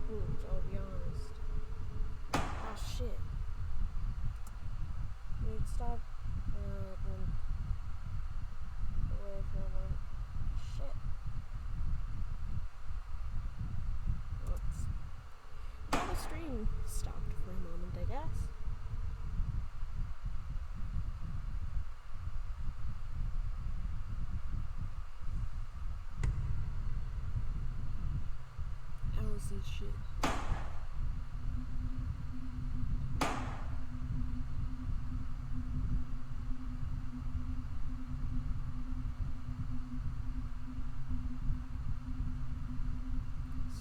spooked, I'll be honest. Ah, shit. Wait, stop. Went away for a moment. Shit. Oops. Well, the stream stopped for a moment, I guess. How is this shit?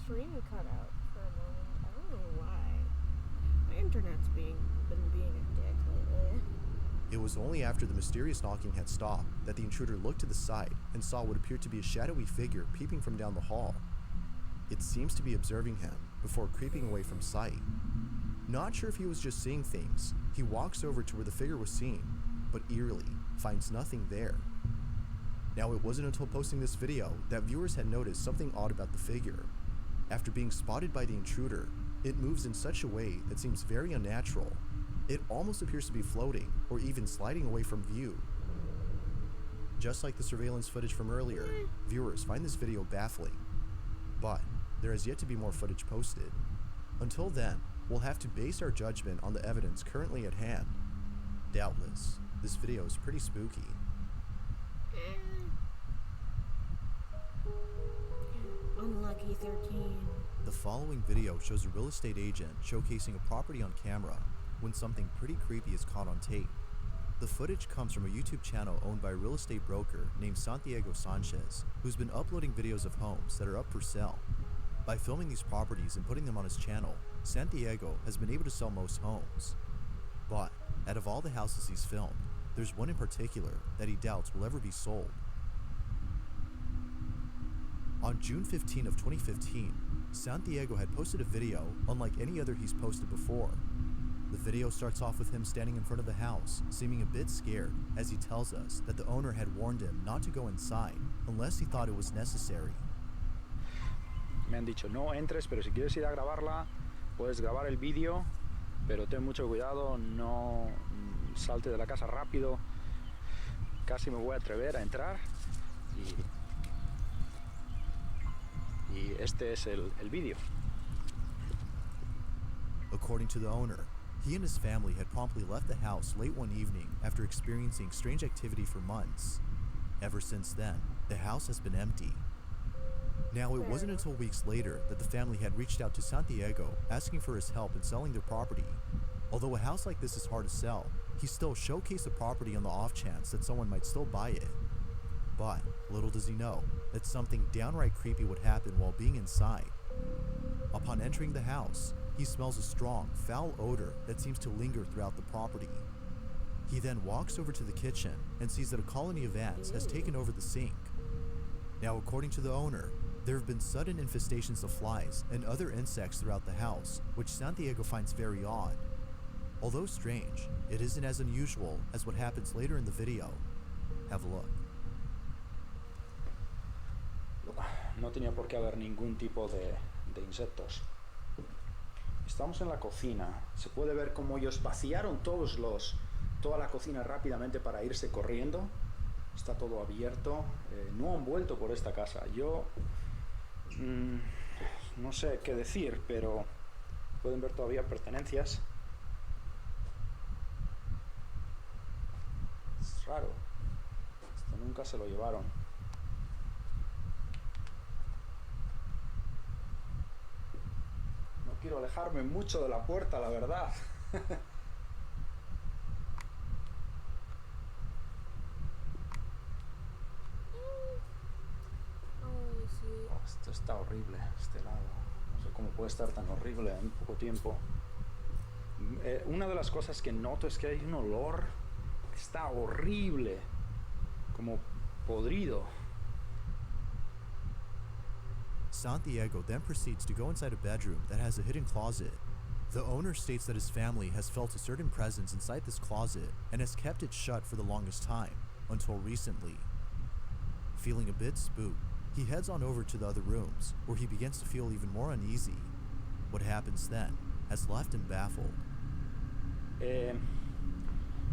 Stream cut out for a moment. I don't know why. My internet's been being a dick lately. It was only after the mysterious knocking had stopped that the intruder looked to the side and saw what appeared to be a shadowy figure peeping from down the hall. It seems to be observing him before creeping away from sight. Not sure if he was just seeing things, he walks over to where the figure was seen, but eerily finds nothing there. Now, it wasn't until posting this video that viewers had noticed something odd about the figure. After being spotted by the intruder, it moves in such a way that seems very unnatural. It almost appears to be floating or even sliding away from view. Just like the surveillance footage from earlier, viewers find this video baffling. But there has yet to be more footage posted. Until then, we'll have to base our judgment on the evidence currently at hand. Doubtless, this video is pretty spooky. Unlucky 13. The following video shows a real estate agent showcasing a property on camera when something pretty creepy is caught on tape. The footage comes from a YouTube channel owned by a real estate broker named Santiago Sanchez, who's been uploading videos of homes that are up for sale. By filming these properties and putting them on his channel, Santiago has been able to sell most homes. But out of all the houses he's filmed, there's one in particular that he doubts will ever be sold. On June 15 of 2015, Santiago had posted a video unlike any other he's posted before. The video starts off with him standing in front of the house, seeming a bit scared, as he tells us that the owner had warned him not to go inside unless he thought it was necessary. Me han dicho, no entres, pero si quieres ir a grabarla, puedes grabar el vídeo, pero ten mucho cuidado, no salte de la casa rápido. Casi me voy a atrever a entrar y este es el vídeo. According to the owner, he and his family had promptly left the house late one evening after experiencing strange activity for months. Ever since then, the house has been empty. Now, it wasn't until weeks later that the family had reached out to Santiago asking for his help in selling their property. Although a house like this is hard to sell, he still showcased the property on the off chance that someone might still buy it. But little does he know that something downright creepy would happen while being inside. Upon entering the house, he smells a strong, foul odor that seems to linger throughout the property. He then walks over to the kitchen and sees that a colony of ants has taken over the sink. Now, according to the owner, there have been sudden infestations of flies and other insects throughout the house, which Santiago finds very odd. Although strange, it isn't as unusual as what happens later in the video. Have a look. No tenía por qué haber ningún tipo de insectos. Estamos en la cocina. Se puede ver cómo ellos vaciaron toda la cocina rápidamente para irse corriendo. Está todo abierto. No han vuelto por esta casa. Yo no sé qué decir, pero pueden ver todavía pertenencias. Es raro. Esto nunca se lo llevaron. No quiero alejarme mucho de la puerta, la verdad. Oh, esto está horrible, este lado. No sé cómo puede estar tan horrible en poco tiempo. Una de las cosas que noto es que hay un olor que está horrible, como podrido. Santiago then proceeds to go inside a bedroom that has a hidden closet. The owner states that his family has felt a certain presence inside this closet and has kept it shut for the longest time, until recently. Feeling a bit spooked, he heads on over to the other rooms, where he begins to feel even more uneasy. What happens then has left him baffled.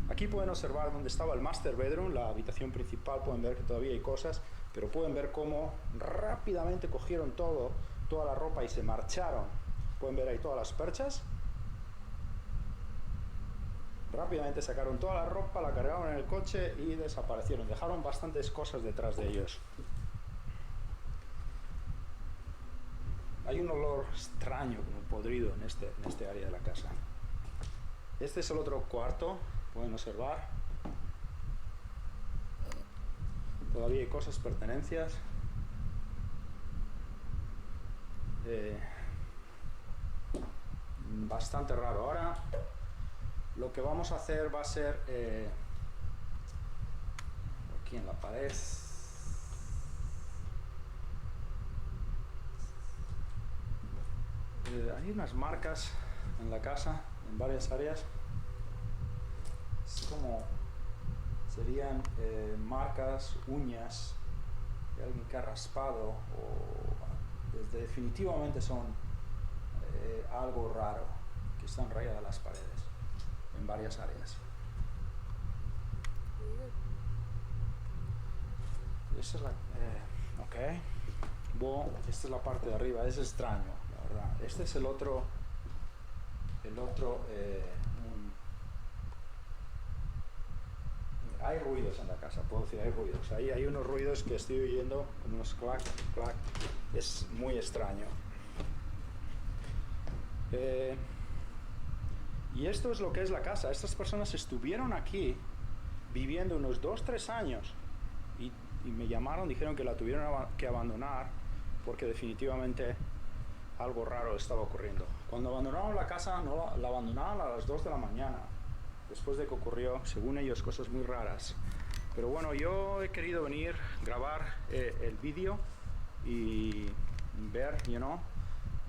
Aquí pueden observar dónde estaba el master bedroom, la habitación principal. Pueden ver que todavía hay cosas, pero pueden ver cómo rápidamente cogieron toda la ropa y se marcharon. Pueden ver ahí todas las perchas. Rápidamente sacaron toda la ropa, la cargaron en el coche y desaparecieron. Dejaron bastantes cosas detrás de ellos. Hay un olor extraño, como podrido, en este área de la casa. Este es el otro cuarto, pueden observar. Todavía hay cosas, pertenencias. Bastante raro. Ahora lo que vamos a hacer va a ser aquí en la pared. Hay unas marcas en la casa, en varias áreas. Es como serían marcas, uñas de alguien que ha raspado, o definitivamente son algo raro que están rayadas las paredes en varias áreas. Esta es la ok. Bueno, esta es la parte de arriba. Es extraño, la verdad. Este es el otro hay ruidos en la casa, puedo decir, hay ruidos. Ahí hay unos ruidos que estoy oyendo, como unos clac, clac. Es muy extraño. Y esto es lo que es la casa. Estas personas estuvieron aquí viviendo unos 2-3 años y me llamaron, dijeron que la tuvieron que abandonar porque definitivamente algo raro estaba ocurriendo. Cuando abandonaron la casa, no la abandonaron a las 2 de la mañana, después de que ocurrió, según ellos, cosas muy raras. Pero bueno, yo he querido venir, grabar el vídeo y ver,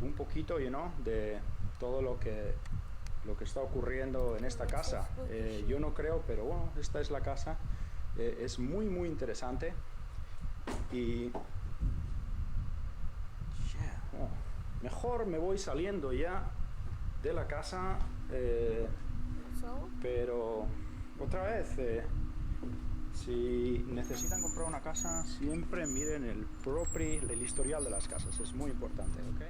un poquito, de todo lo que está ocurriendo en esta casa. Yo no creo, pero bueno, esta es la casa. Es muy, muy interesante. Y mejor me voy saliendo ya de la casa. Pero otra vez, si necesitan comprar una casa, siempre miren el historial de las casas. Es muy importante, ¿ok?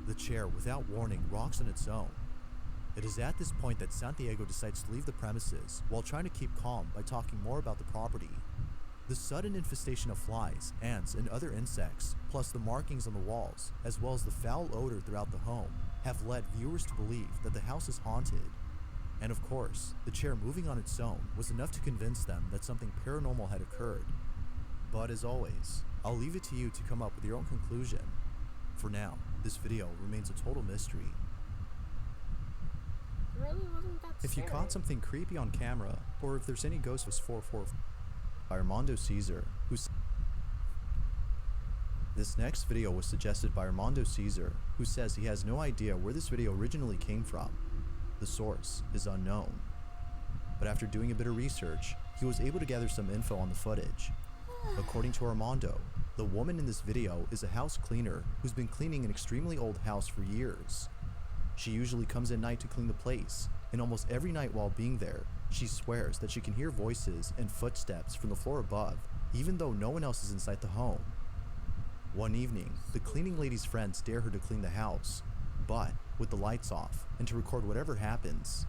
The chair, without warning, rocks on its own. It is at this point that Santiago decides to leave the premises while trying to keep calm by talking more about the property. The sudden infestation of flies, ants, and other insects, plus the markings on the walls, as well as the foul odor throughout the home, have led viewers to believe that the house is haunted. And of course, the chair moving on its own was enough to convince them that something paranormal had occurred. But as always, I'll leave it to you to come up with your own conclusion. For now, this video remains a total mystery. Really wasn't that If you scary. caught something creepy on camera, or if there's any ghost was 444 by Armando Caesar, This next video was suggested by Armando Caesar, who says he has no idea where this video originally came from. The source is unknown. But after doing a bit of research, he was able to gather some info on the footage. According to Armando, the woman in this video is a house cleaner who's been cleaning an extremely old house for years. She usually comes at night to clean the place, and almost every night while being there, she swears that she can hear voices and footsteps from the floor above, even though no one else is inside the home. One evening, the cleaning lady's friends dare her to clean the house, but with the lights off, and to record whatever happens.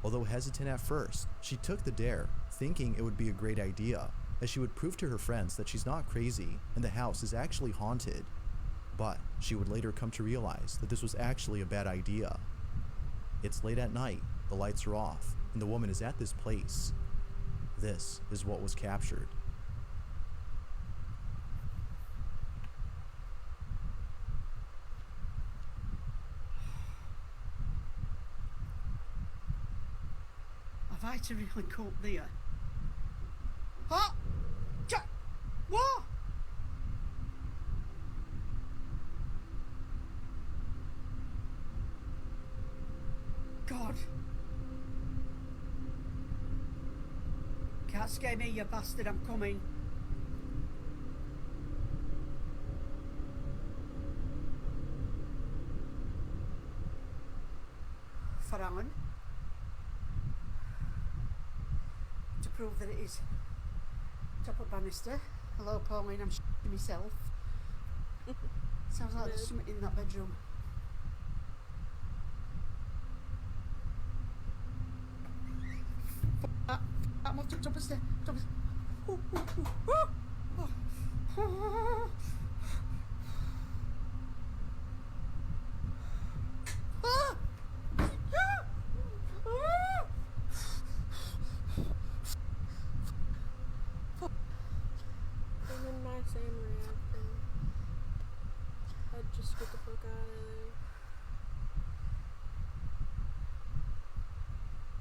Although hesitant at first, she took the dare, thinking it would be a great idea, as she would prove to her friends that she's not crazy and the house is actually haunted. But she would later come to realize that this was actually a bad idea. It's late at night, the lights are off, and the woman is at this place. This is what was captured. Have I to really go up there? Huh? What? God. Can't scare me, you bastard, I'm coming. Farhan to prove that it is top up banister. Hello, Pauline, I'm shitting myself. Sounds like there's something in that bedroom. I'm up to top of the stairs. And then my same reaction. I'd just get the fuck out of there.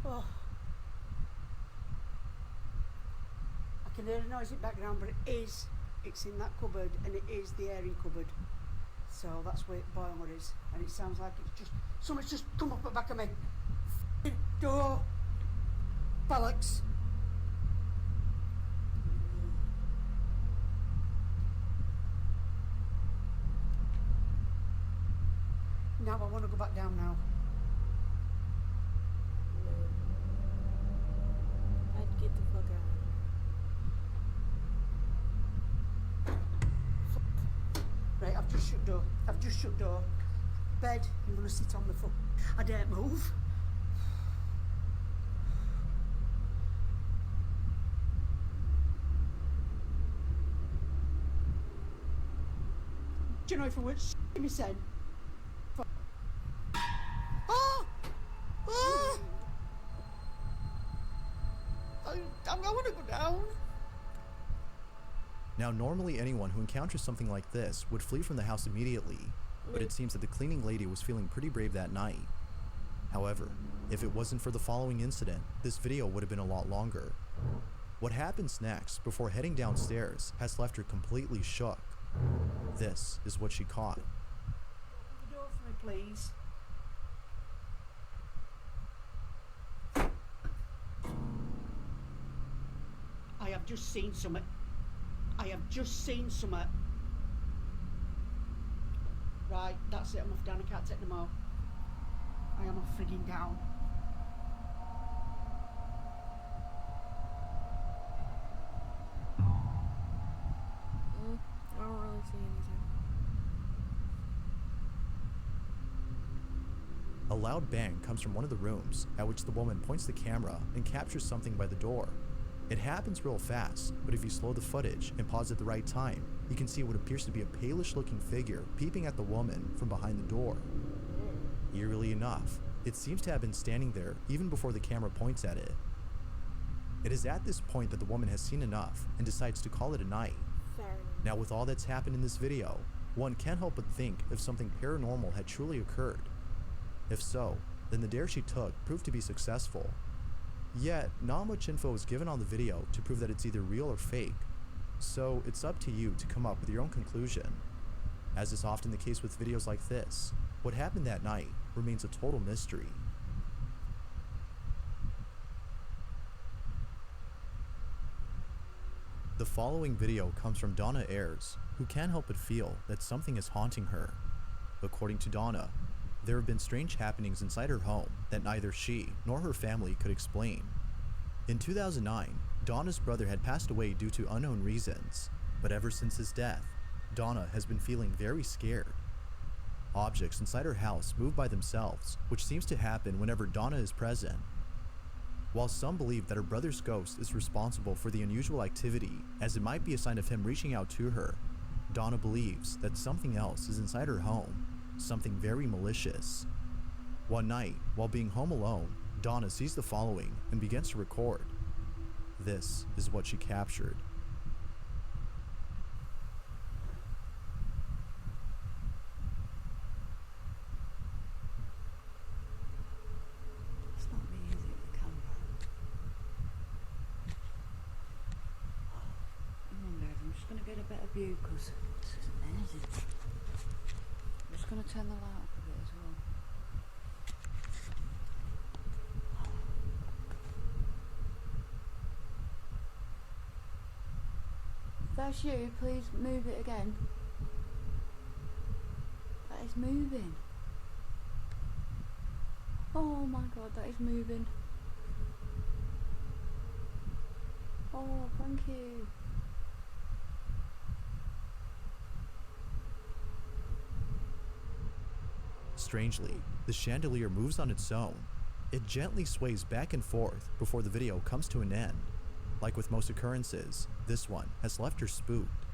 Oh. I can hear a noise in the background, but it's in that cupboard, and it is the airing cupboard. So that's where the boiler is, and it sounds like it's just someone's just come up at the back of me. Door, bollocks. Now I want to go back down now. No. I'd get the fuck out of there. Right, I've just shut door. Bed, I'm going to sit on the foot. I daren't move. Do you know if I went me said? Oh! Oh! I want to go down. Now, normally anyone who encounters something like this would flee from the house immediately, but it seems that the cleaning lady was feeling pretty brave that night. However, if it wasn't for the following incident, this video would have been a lot longer. What happens next, before heading downstairs, has left her completely shook. This is what she caught. Open the door for me, please. I have just seen something. Right, that's it. I'm off down. I can't take no more. I am off frigging down. I don't really see anything. A loud bang comes from one of the rooms, at which the woman points the camera and captures something by the door. It happens real fast, but if you slow the footage and pause at the right time, you can see what appears to be a palish looking figure peeping at the woman from behind the door. Eerily enough, it seems to have been standing there even before the camera points at it. It is at this point that the woman has seen enough and decides to call it a night. Fair enough. Now, with all that's happened in this video, one can't help but think if something paranormal had truly occurred. If so, then the dare she took proved to be successful. Yet, not much info is given on the video to prove that it's either real or fake, so it's up to you to come up with your own conclusion. As is often the case with videos like this, what happened that night remains a total mystery. The following video comes from Donna Ayers, who can't help but feel that something is haunting her. According to Donna, there have been strange happenings inside her home that neither she nor her family could explain. In 2009, Donna's brother had passed away due to unknown reasons, but ever since his death, Donna has been feeling very scared. Objects inside her house move by themselves, which seems to happen whenever Donna is present. While some believe that her brother's ghost is responsible for the unusual activity, as it might be a sign of him reaching out to her, Donna believes that something else is inside her home, something very malicious. One night, while being home alone, Donna sees the following and begins to record. This is what she captured. It's not me, is it, the camera? Hang on, guys, I'm just going to get a better view because this is amazing. I'm just going to turn the light up a bit as well. If that's you, please move it again. That is moving. Oh my god, that is moving. Oh, thank you. Strangely, the chandelier moves on its own. It gently sways back and forth before the video comes to an end. Like with most occurrences, this one has left her spooked.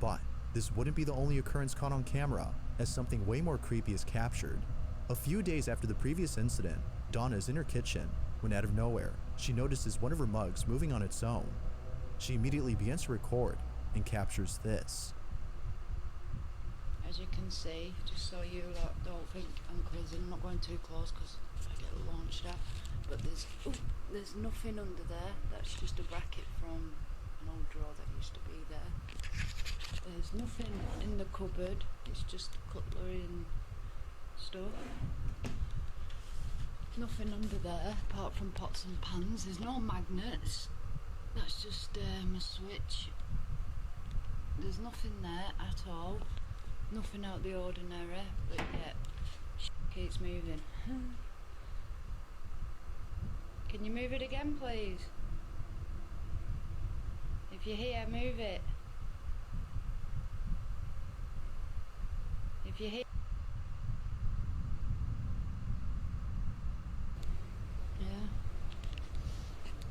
But this wouldn't be the only occurrence caught on camera, as something way more creepy is captured. A few days after the previous incident, Donna is in her kitchen when out of nowhere, she notices one of her mugs moving on its own. She immediately begins to record and captures this. As you can see, just so you lot don't think I'm crazy, I'm not going too close because I get launched at, but there's nothing under there. That's just a bracket from an old drawer that used to be there. There's nothing in the cupboard, it's just cutlery and stuff. Nothing under there apart from pots and pans. There's no magnets, that's just a switch. There's nothing there at all. Nothing out of the ordinary, but yet keeps moving. Can you move it again, please? If you're here, move it. If you're here. Yeah.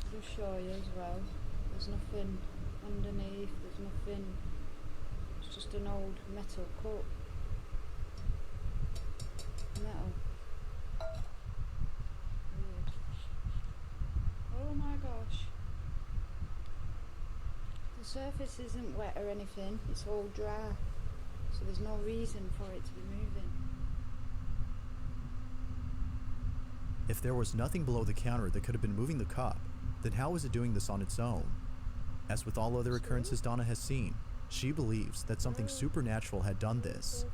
I'll just show you as well. There's nothing underneath, there's nothing. It's just an old metal cup. Metal. Weird. Oh my gosh. The surface isn't wet or anything, it's all dry. So there's no reason for it to be moving. If there was nothing below the counter that could have been moving the cup, then how was it doing this on its own? As with all other occurrences Donna has seen, she believes that something supernatural had done this.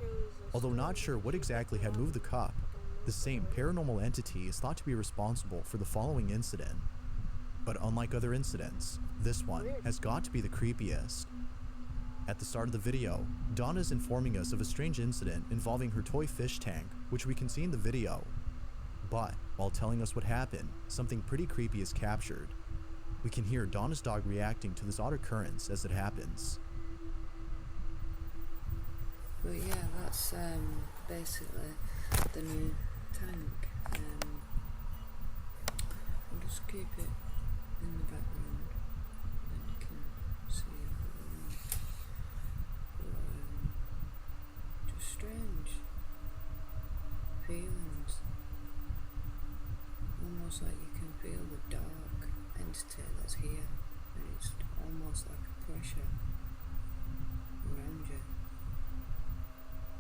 Although not sure what exactly had moved the cup, the same paranormal entity is thought to be responsible for the following incident. But unlike other incidents, this one has got to be the creepiest. At the start of the video, Donna is informing us of a strange incident involving her toy fish tank, which we can see in the video. But while telling us what happened, something pretty creepy is captured. We can hear Donna's dog reacting to this odd occurrence as it happens. But yeah, that's basically the new tank. I'll just keep it in the background and you can see it. Just strange feelings. Almost like you can feel the dark entity that's here, and it's almost like a pressure around you.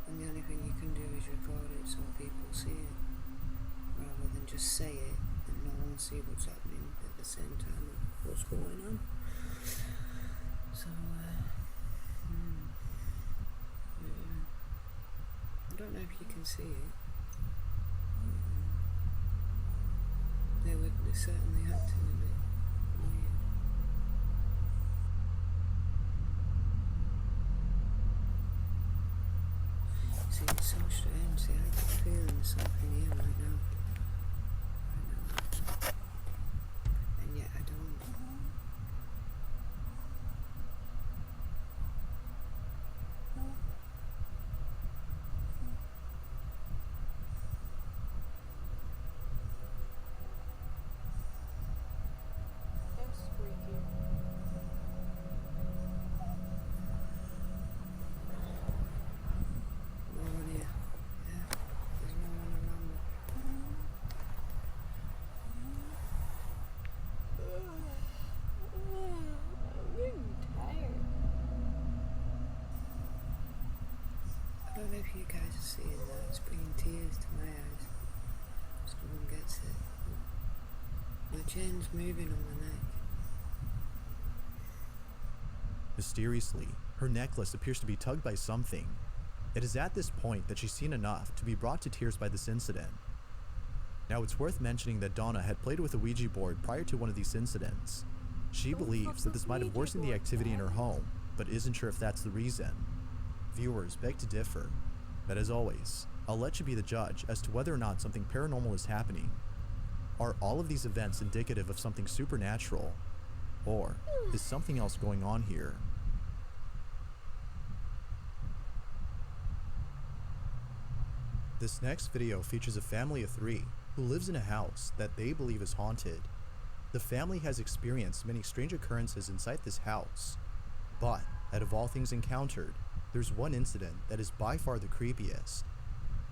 And the only thing you can do is record it so people see it, rather than just say it and no one see what's happening at the same time of what's going on. So, yeah. I don't know if you can see it. They're certainly acting a bit weird. See, it's so strange. See, I get the feeling there's something here right now. And yet I don't. That's freaky. No one here. Yeah, there's no one around me. I'm getting tired. I don't know if you guys are seeing that. It's bringing tears to my eyes. Just no one gets it. My chain's moving on my neck. Mysteriously, her necklace appears to be tugged by something. It is at this point that she's seen enough to be brought to tears by this incident. Now, it's worth mentioning that Donna had played with a Ouija board prior to one of these incidents. She believes that this might have worsened the activity in her home, but isn't sure if that's the reason. Viewers beg to differ, but as always, I'll let you be the judge as to whether or not something paranormal is happening. Are all of these events indicative of something supernatural? Or is something else going on here? This next video features a family of 3 who lives in a house that they believe is haunted. The family has experienced many strange occurrences inside this house, but out of all things encountered, there's one incident that is by far the creepiest.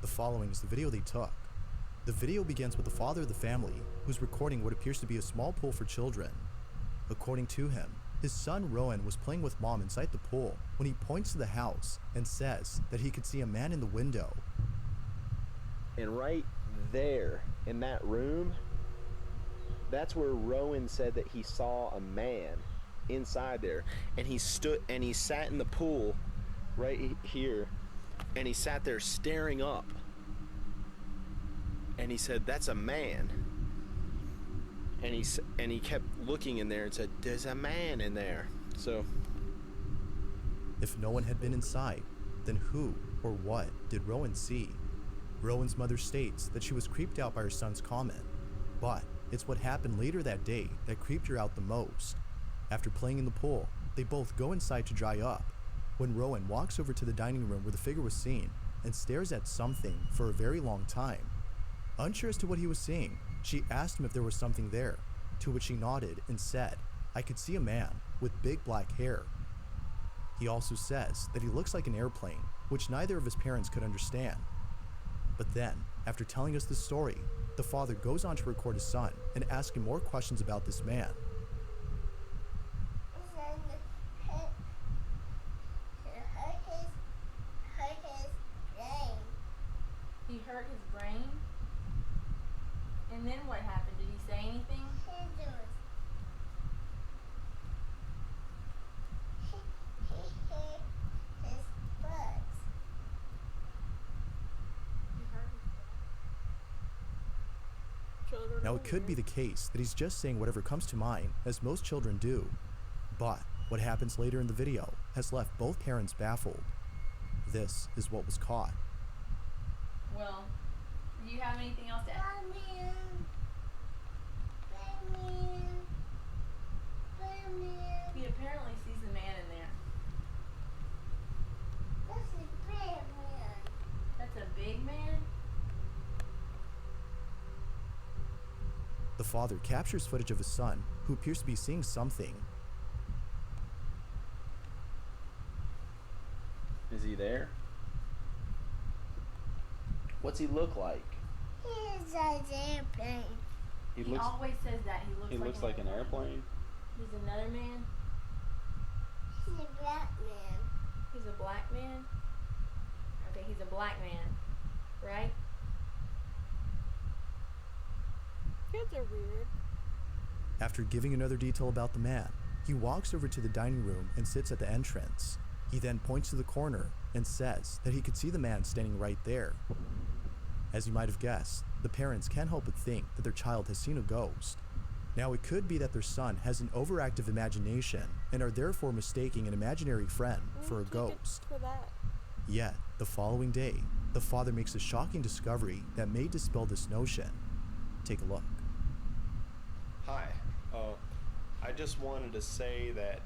The following is the video they took. The video begins with the father of the family, who's recording what appears to be a small pool for children. According to him, his son Rowan was playing with mom inside the pool when he points to the house and says that he could see a man in the window. And right there in that room, that's where Rowan said that he saw a man inside there. And he sat in the pool right here, and he sat there staring up. And he said, "That's a man." And he kept looking in there and said, "There's a man in there." So if no one had been inside, then who or what did Rowan see? Rowan's mother states that she was creeped out by her son's comment, but it's what happened later that day that creeped her out the most. After playing in the pool, they both go inside to dry up, when Rowan walks over to the dining room where the figure was seen and stares at something for a very long time. Unsure as to what he was seeing, she asked him if there was something there, to which he nodded and said, "I could see a man with big black hair." He also says that he looks like an airplane, which neither of his parents could understand. But then, after telling us this story, the father goes on to record his son and ask him more questions about this man. He hurt his brain? And then what happened? Did he say anything? Children Now, it could be the case that he's just saying whatever comes to mind, as most children do. But what happens later in the video has left both parents baffled. This is what was caught. Well, do you have anything else to add? He apparently sees the man in there. That's a big man? The father captures footage of his son, who appears to be seeing something. is he there? What's he look like? He's an airplane. He He looks always says that. He looks like an airplane. He's another man. He's a black man. He's a black man. Okay, he's a black man, right? Kids are weird. After giving another detail about the man, he walks over to the dining room and sits at the entrance. He then points to the corner and says that he could see the man standing right there. As you might have guessed, the parents can't help but think that their child has seen a ghost. Now, it could be that their son has an overactive imagination and are therefore mistaking an imaginary friend for a ghost. For that. Yet, the following day, the father makes a shocking discovery that may dispel this notion. Take a look. Hi. I just wanted to say that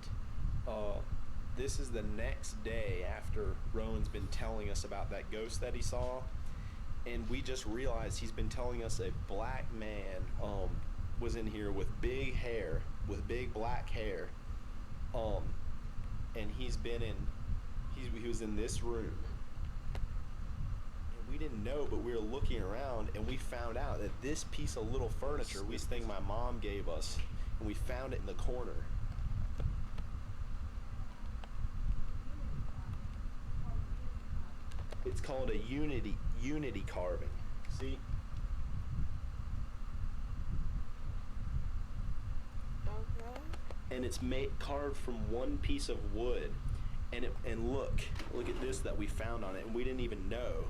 this is the next day after Rowan's been telling us about that ghost that he saw, and we just realized he's been telling us a black man was in here with big hair, with big black hair, and he was in this room. We didn't know, but we were looking around and we found out that this piece of little furniture, this thing my mom gave us, and we found it in the corner. It's called a unity carving. See? Okay. And it's carved from one piece of wood. And look at this that we found on it, and we didn't even know.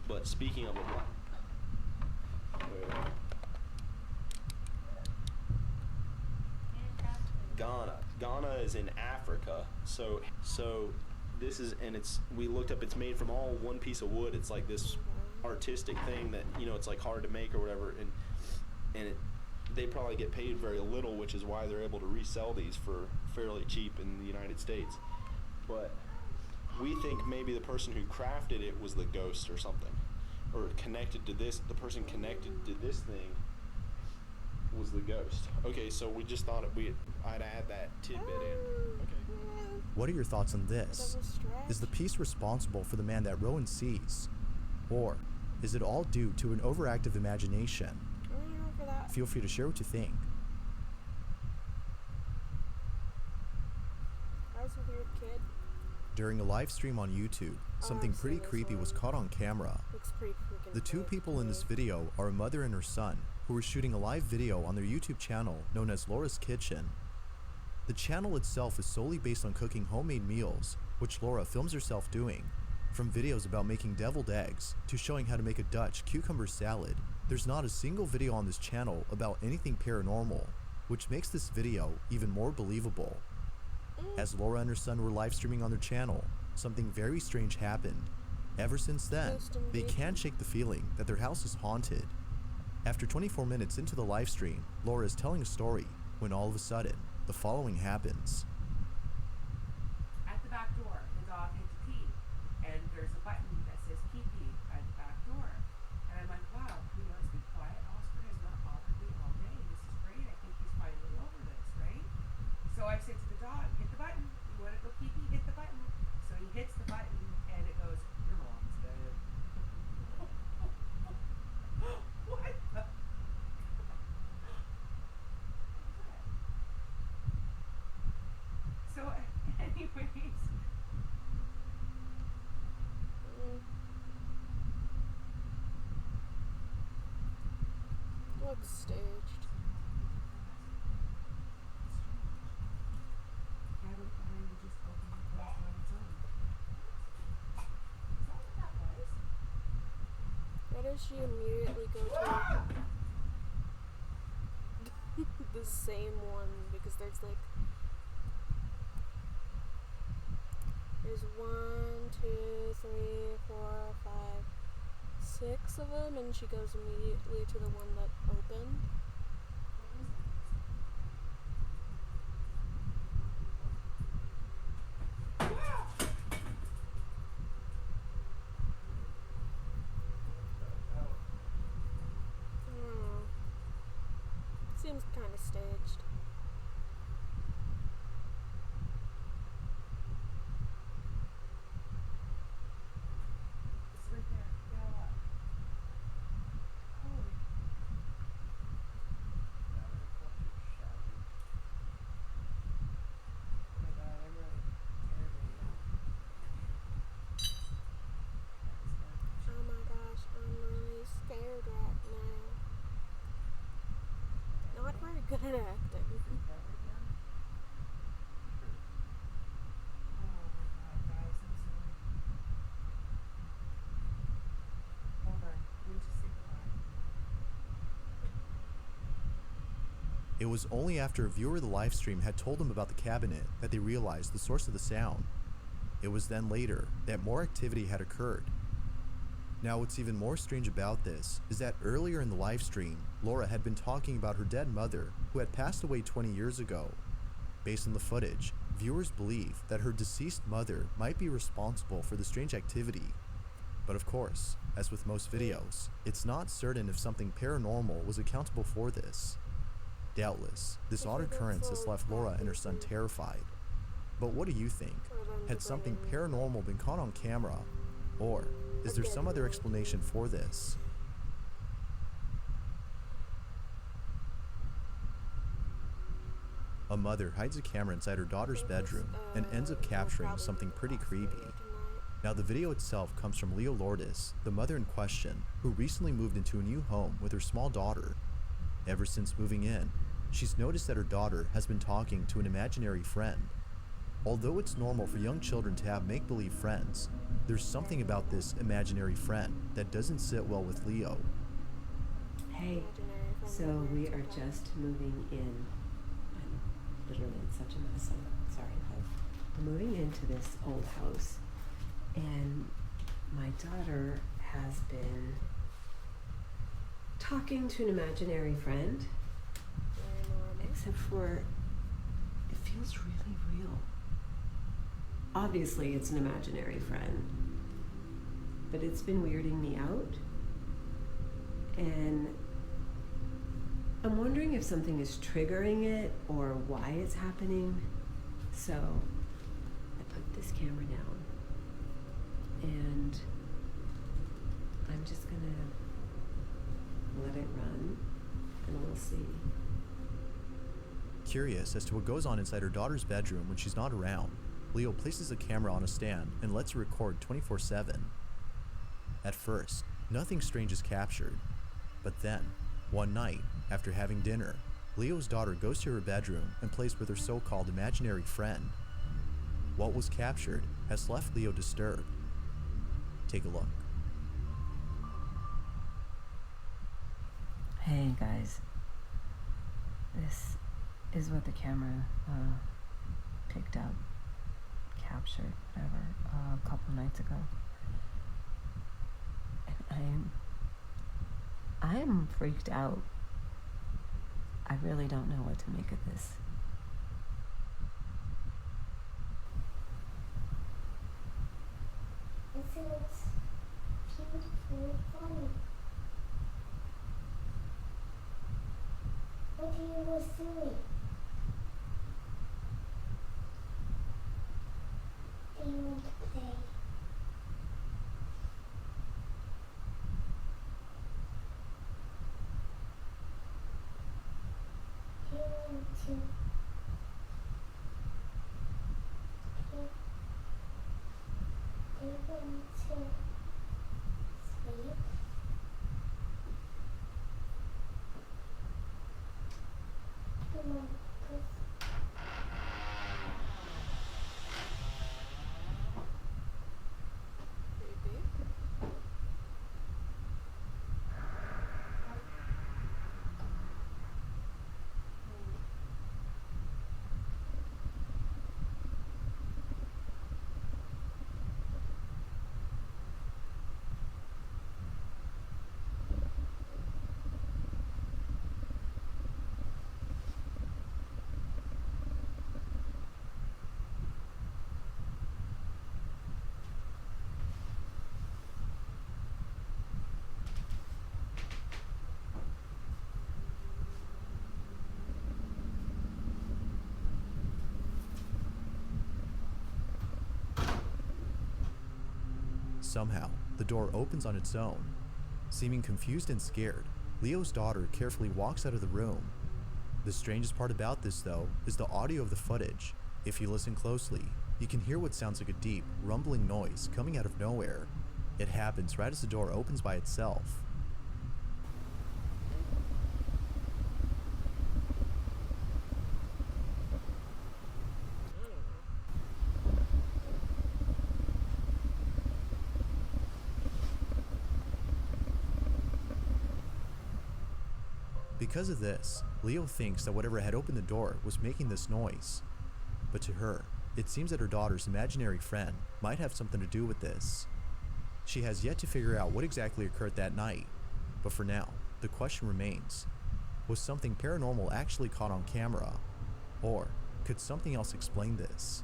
But speaking of Ghana is in Africa. So this is, and we looked up, it's made from all one piece of wood. It's like this artistic thing that, you know, it's like hard to make or whatever, and they probably get paid very little, which is why they're able to resell these for fairly cheap in the United States. But we think maybe the person who crafted it was the ghost or something, or connected to this. The person connected to this thing was the ghost. Okay, so we just thought I'd add that tidbit in. Okay. What are your thoughts on this? Bit of a stretch. Is the piece responsible for the man that Rowan sees? Or is it all due to an overactive imagination? I don't know for that. Feel free to share what you think. I was a weird kid. During a live stream on YouTube, something I've pretty seen this creepy was one. caught on camera. Looks pretty freaking The two fake people to in this me. video are a mother and her son who were shooting a live video on their YouTube channel known as Laura's Kitchen. The channel itself is solely based on cooking homemade meals, which Laura films herself doing. From videos about making deviled eggs to showing how to make a Dutch cucumber salad, there's not a single video on this channel about anything paranormal, which makes this video even more believable. As Laura and her son were live streaming on their channel, something very strange happened. Ever since then, Ghost they invasion. can't shake the feeling that their house is haunted. After 24 minutes into the live stream, Laura is telling a story when all of a sudden, the following happens. At the back door, the dog had to pee, and there's a button that says pee pee at the back door. And I'm like, wow, you know, it's been quiet. Oscar has not bothered me all day. This is great. I think he's finally over this, right? So I said to the dog, hit the button. You want to go pee pee? Hit the button. So he hits the button, and it goes, your mom's dead. What the? So, anyways, Looks staged. cabin behind you just opened and closed on its own. Is that what that was? Why does she immediately go to the same one? Because there's 1, 2, 3, 4, 5, 6 of them, and she goes immediately to the one that opened. Seems kind of staged. It's right there. Get all up. Holy. Oh my god, I'm really scared right now. That is Oh my gosh, I'm really scared right now. Not very good at acting. freaked out right now. Oh my god, guys, I'm sorry. Hold on, let me just say goodbye. It was only after a viewer of the live stream had told them about the cabinet that they realized the source of the sound. It was then later that more activity had occurred. Now, what's even more strange about this is that earlier in the live stream, Laura had been talking about her dead mother, who had passed away 20 years ago. Based on the footage, viewers believe that her deceased mother might be responsible for the strange activity. But of course, as with most videos, it's not certain if something paranormal was accountable for this. Doubtless, this odd occurrence has left Laura and her son terrified. But what do you think? Had something paranormal been caught on camera? Or is there some other explanation for this? A mother hides a camera inside her daughter's bedroom and ends up capturing something pretty creepy. Now, the video itself comes from Leo Lourdes, the mother in question, who recently moved into a new home with her small daughter. Ever since moving in, she's noticed that her daughter has been talking to an imaginary friend. Although it's normal for young children to have make-believe friends, there's something about this imaginary friend that doesn't sit well with Leo. Hey, so we are just moving in. I'm literally in such a mess. I'm sorry, love. We're moving into this old house, and my daughter has been talking to an imaginary friend, Very normal. except for it feels really real. Obviously, it's an imaginary friend, but it's been weirding me out. And I'm wondering if something is triggering it or why it's happening. So I put this camera down and I'm just gonna let it run and we'll see. Curious as to what goes on inside her daughter's bedroom when she's not around, Leo places a camera on a stand and lets her record 24/7. At first, nothing strange is captured, but then, one night, after having dinner, Leo's daughter goes to her bedroom and plays with her so-called imaginary friend. What was captured has left Leo disturbed. Take a look. Hey guys, this is what the camera picked up, captured, whatever, a couple nights ago. And I'm freaked out. I really don't know what to make of this. It looks beautiful and funny. What do you was doing? Do you want to play? Do you want to? Do you want to sleep? Do you want to? Creepy. Somehow, the door opens on its own. Seeming confused and scared, Leo's daughter carefully walks out of the room. The strangest part about this, though, is the audio of the footage. If you listen closely, you can hear what sounds like a deep, rumbling noise coming out of nowhere. It happens right as the door opens by itself. Because of this, Leo thinks that whatever had opened the door was making this noise. But to her, it seems that her daughter's imaginary friend might have something to do with this. She has yet to figure out what exactly occurred that night, but for now, the question remains: was something paranormal actually caught on camera? Or could something else explain this?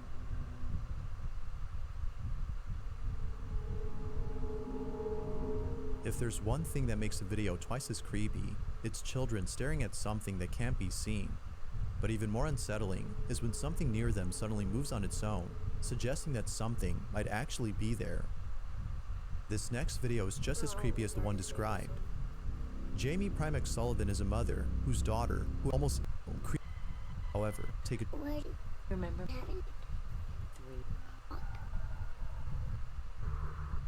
If there's one thing that makes the video twice as creepy, it's children staring at something that can't be seen. But even more unsettling is when something near them suddenly moves on its own, suggesting that something might actually be there. This next video is just as creepy as the one described. Jamie Primex Sullivan is a mother whose daughter, who almost creepy. However, take a What? Remember?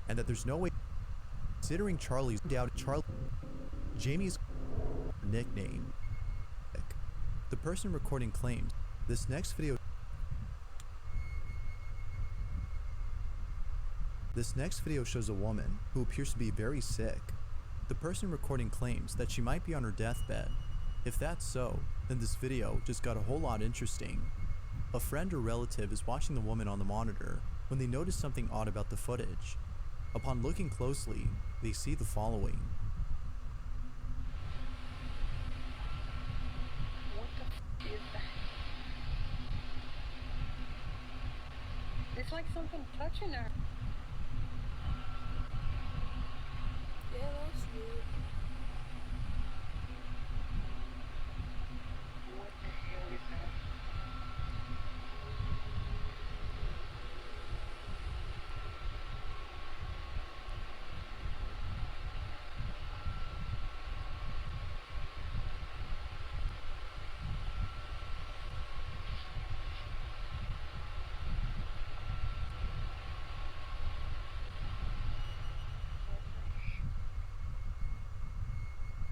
and that there's no way, considering Charlie's doubt Jamie's nickname. The person recording claims this next video shows a woman who appears to be very sick. The person recording claims that she might be on her deathbed. If that's so, then this video just got a whole lot interesting. A friend or relative is watching the woman on the monitor when they notice something odd about the footage. Upon looking closely, they see the following. What the f is that? It's like something touching her. Yeah, that's weird. What the hell is that?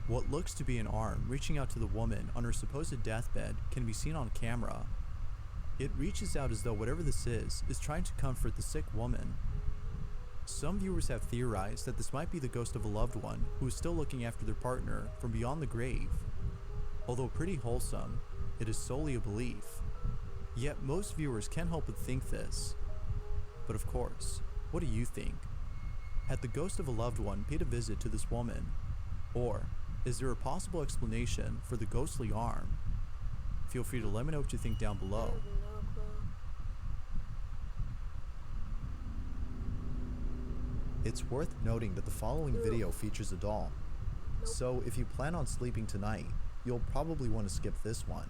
What looks to be an arm reaching out to the woman on her supposed deathbed can be seen on camera. It reaches out as though whatever this is trying to comfort the sick woman. Some viewers have theorized that this might be the ghost of a loved one who is still looking after their partner from beyond the grave. Although pretty wholesome, it is solely a belief. Yet most viewers can't help but think this. But of course, what do you think? Had the ghost of a loved one paid a visit to this woman? Or is there a possible explanation for the ghostly arm? Feel free to let me know what you think down I below. have no clue. It's worth noting that the following video features a doll. So if you plan on sleeping tonight, you'll probably want to skip this one.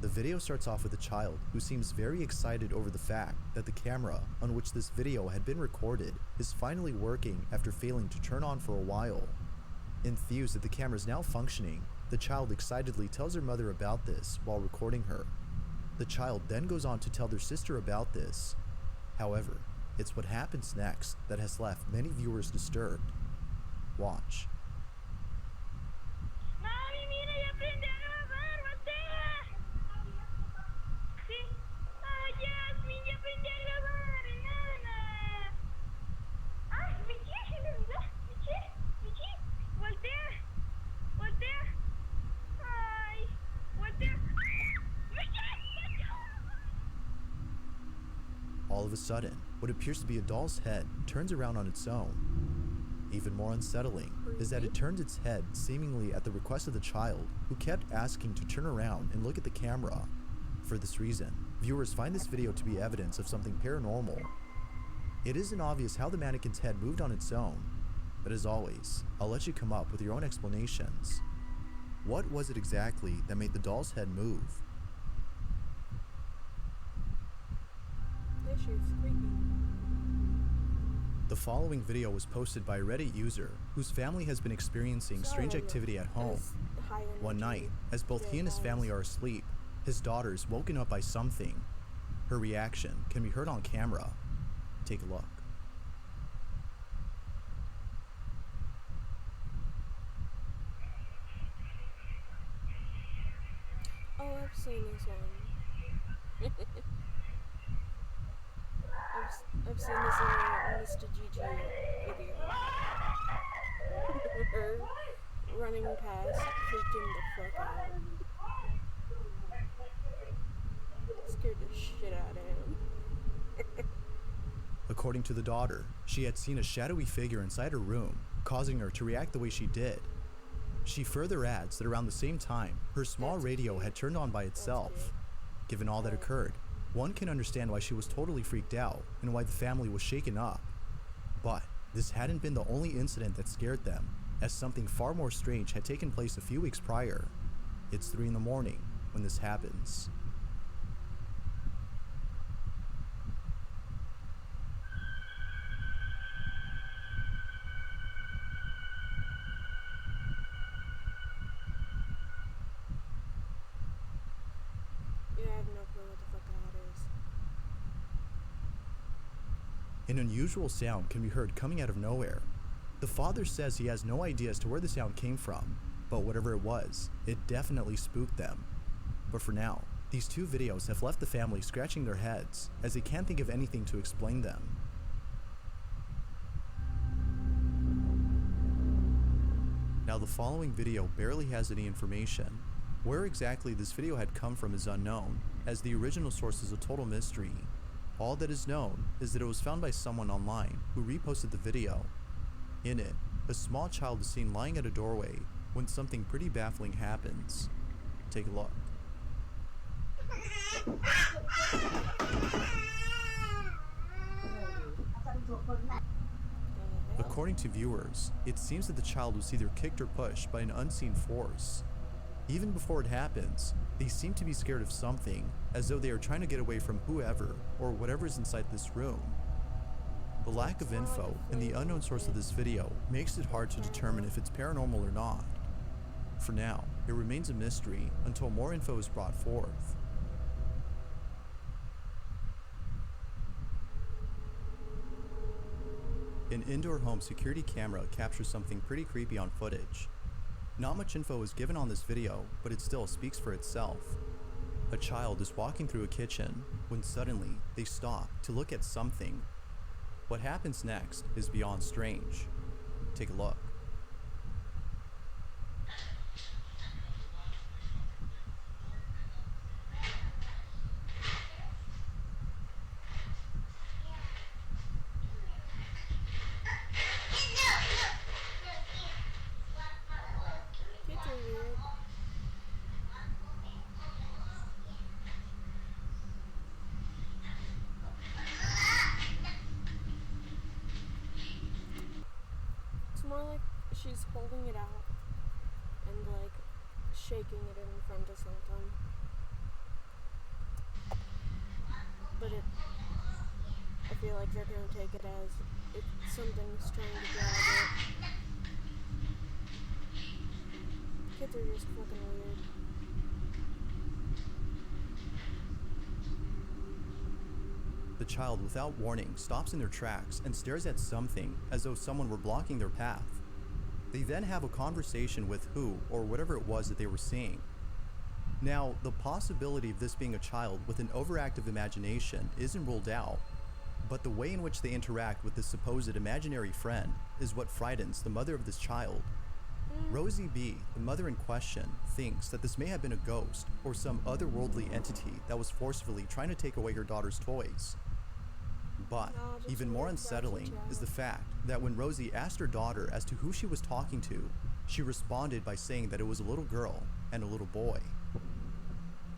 The video starts off with a child who seems very excited over the fact that the camera on which this video had been recorded is finally working after failing to turn on for a while. Enthused that the camera is now functioning, the child excitedly tells her mother about this while recording her. The child then goes on to tell their sister about this. However, it's what happens next that has left many viewers disturbed. Watch. Mami, mira, ya aprendí a grabar, voltea. Sí. Oh, Jasmine, ya aprendí a grabar, nana. Ay, Michi, se me olvidó. Michi, voltea. Voltea. Ay, voltea. Michi, All of a sudden, what appears to be a doll's head turns around on its own. Even more unsettling is that it turns its head seemingly at the request of the child, who kept asking to turn around and look at the camera. For this reason, viewers find this video to be evidence of something paranormal. It isn't obvious how the mannequin's head moved on its own, but as always, I'll let you come up with your own explanations. What was it exactly that made the doll's head move? This shit's creepy. The following video was posted by a Reddit user whose family has been experiencing strange activity at home. One night, as both he and his family are asleep, his daughter's woken up by something. Her reaction can be heard on camera. Take a look. Oh, I've seen this one. I've seen this in a Mr. GG video. Her running past, freaking the fuck out. Scared the shit out of him. According to the daughter, she had seen a shadowy figure inside her room, causing her to react the way she did. She further adds that around the same time, her small radio had turned on by itself. Given all that occurred, one can understand why she was totally freaked out and why the family was shaken up. But this hadn't been the only incident that scared them, as something far more strange had taken place a few weeks prior. It's 3 in the morning when this happens. Yeah, I have no clue what the fuck that is. An unusual sound can be heard coming out of nowhere. The father says he has no idea as to where the sound came from, but whatever it was, it definitely spooked them. But for now, these two videos have left the family scratching their heads, as they can't think of anything to explain them. Now the following video barely has any information. Where exactly this video had come from is unknown, as the original source is a total mystery. All that is known is that it was found by someone online who reposted the video. In it, a small child is seen lying at a doorway when something pretty baffling happens. Take a look. According to viewers, it seems that the child was either kicked or pushed by an unseen force. Even before it happens, they seem to be scared of something, as though they are trying to get away from whoever or whatever is inside this room. The lack of info and the unknown source of this video makes it hard to determine if it's paranormal or not. For now, it remains a mystery until more info is brought forth. An indoor home security camera captures something pretty creepy on footage. Not much info is given on this video, but it still speaks for itself. A child is walking through a kitchen when suddenly they stop to look at something. What happens next is beyond strange. Take a look. Kids are weird. It's more like she's holding it out and like shaking it in front of something. But I feel like they're gonna take it as if something's trying to grab it. Kids are just fucking weird. The child, without warning, stops in their tracks and stares at something as though someone were blocking their path. They then have a conversation with who or whatever it was that they were seeing. Now, the possibility of this being a child with an overactive imagination isn't ruled out, but the way in which they interact with this supposed imaginary friend is what frightens the mother of this child. Rosie B., the mother in question, thinks that this may have been a ghost or some otherworldly entity that was forcefully trying to take away her daughter's toys. But even more unsettling is the fact that when Rosie asked her daughter as to who she was talking to, she responded by saying that it was a little girl and a little boy.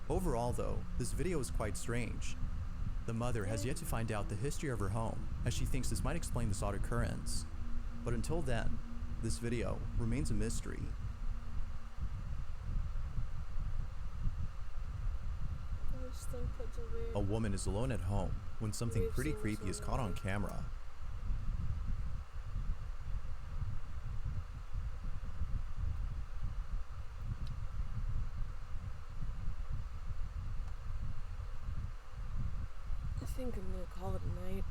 Overall though, this video is quite strange. The mother has yet to find out the history of her home, as she thinks this might explain this odd occurrence. But until then, this video remains a mystery. I just think kids are weird. A woman is alone at home when something pretty creepy is caught on camera. I think I'm gonna call it a night.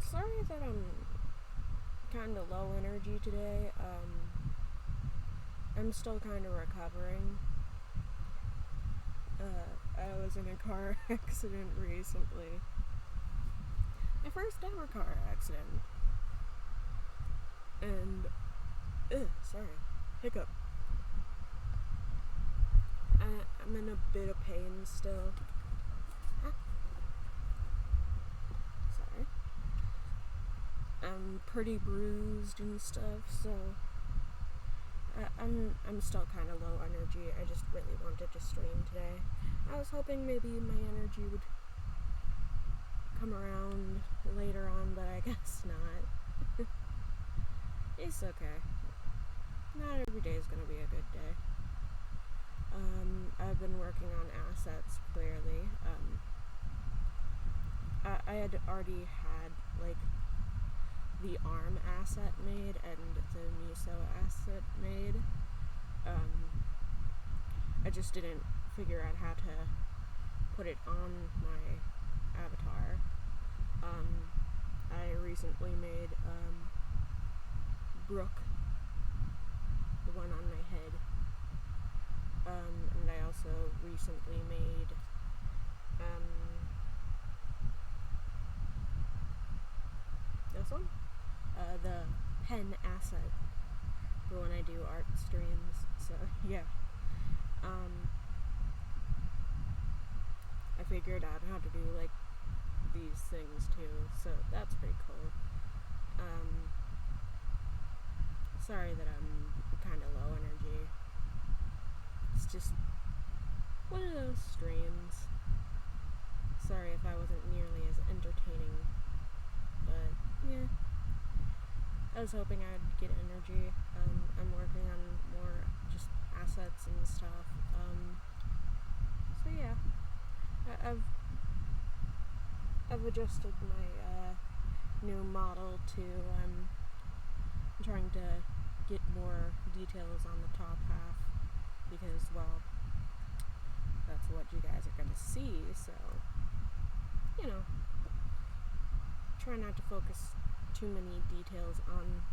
Sorry that I'm kinda low energy today. I'm still kinda recovering. I was in a car accident recently. My first ever car accident. And, sorry, hiccup. I'm in a bit of pain still. Sorry. I'm pretty bruised and stuff, so I'm still kind of low energy. I just really wanted to stream today. I was hoping maybe my energy would come around later on, but I guess not. It's okay. Not every day is gonna be a good day. I've been working on assets, clearly. I had already had, like, the arm asset made and the miso asset made. I just didn't figure out how to put it on my avatar. I recently made Brooke, the one on my head, and I also recently made this one, the pen asset for when I do art streams. So yeah, I figured out how to do like these things too, so that's pretty cool. Sorry that I'm kind of low energy. It's just one of those streams. Sorry if I wasn't nearly as entertaining, but yeah. I was hoping I'd get energy. I'm working on more just assets and stuff. So yeah, I've adjusted my new model to I'm trying to get more details on the top half because, well, that's what you guys are gonna see. So you know, try not to focus too many details on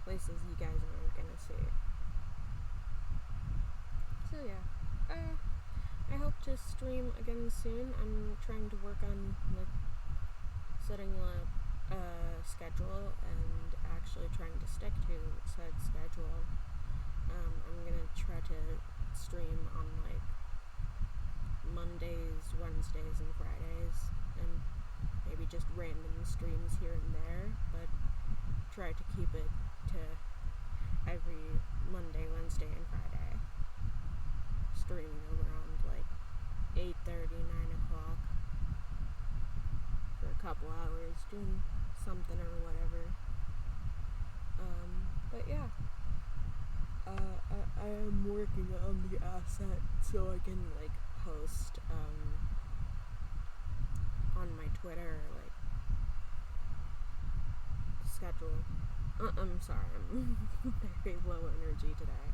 places you guys aren't gonna see. So yeah, I hope to stream again soon. I'm trying to work on like setting up a schedule and actually trying to stick to said schedule. I'm gonna try to stream on like Mondays, Wednesdays, and Fridays, and maybe just random streams here and there, but try to keep it to every Monday, Wednesday, and Friday. Streaming around like 8:30, 9 o'clock for a couple hours, doing something or whatever. But yeah, I am working on the asset so I can like post on my Twitter like schedule. I'm sorry, I'm very low energy today.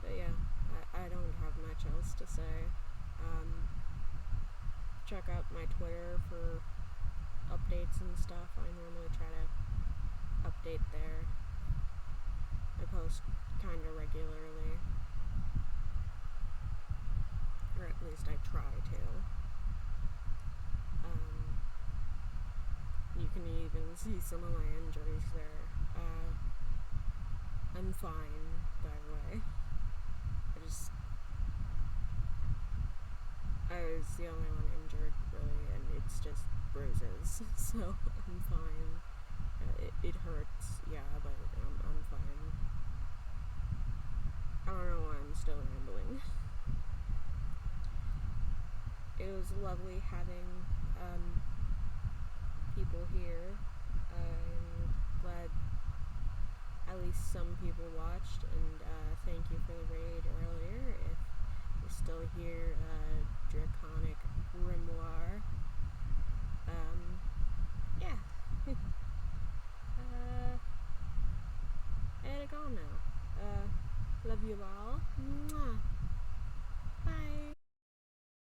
But yeah, I don't have much else to say. Check out my Twitter for updates and stuff. I normally try to update there. I post kind of regularly. Or at least I try to. You can even see some of my injuries there. I'm fine, by the way. I was the only one injured, really, and it's just bruises, so I'm fine. It hurts, yeah, but I'm fine. I don't know why I'm still rambling. It was lovely having people here. I'm glad at least some people watched, and thank you for the raid earlier. If you're still here, Draconic Grimoire. Yeah. I gotta go now. Love you all. Mwah.